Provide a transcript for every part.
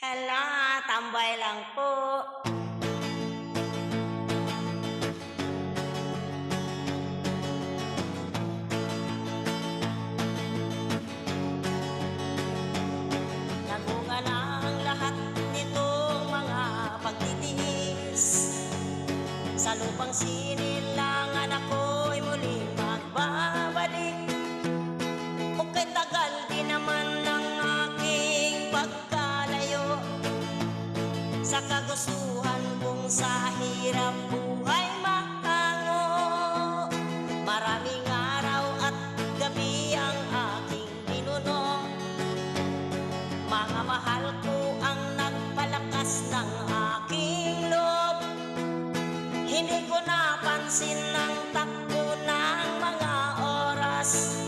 Hala, tambay lang po. Nagunga na ang lahat nitong mga pagtitiis. Sa lupang sinilangan ako'y muling magbabalik. O kay tagal din naman ng aking pagkalayo sa kagustuhan kong sa hirap buhay mahango. Maraming araw at gabi ang aking binunong. Mga mahal ko ang nagpalakas ng aking loob. Hindi ko napansin ang takbo ng mga oras.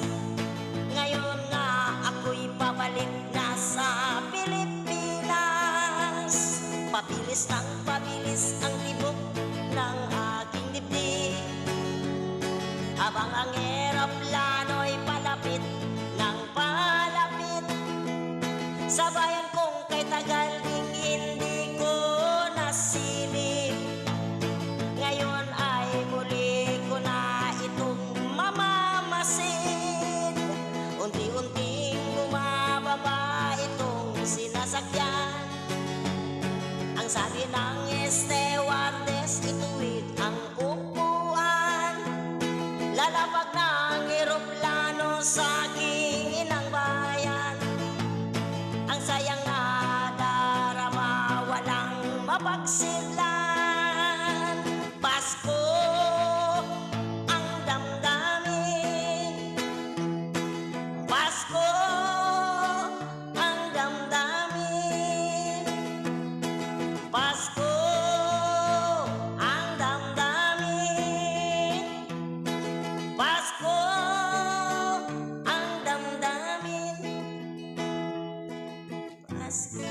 Ngayon nga ako'y pabalik na sa Pilipinas. Pabilis ng pabilis ang tibok ng aking dibdib, habang ang eroplano'y palapit ng palapit sa bayan kong kay tagal ding hindi ko nasilip. Ngayon ay muli ko na itong mamamasid. Unti-unting bumababa itong sinasakyan. Ang sabi ng stewardess, ituwid ang upuan. Lalapag ng eroplano sa aking inang bayan. Ang sayang na darama, walang mapagsidlan. Pasko ang damdamin, Pasko ang damdamin, Pasko ang damdamin, Pasko ang damdamin, Pasko.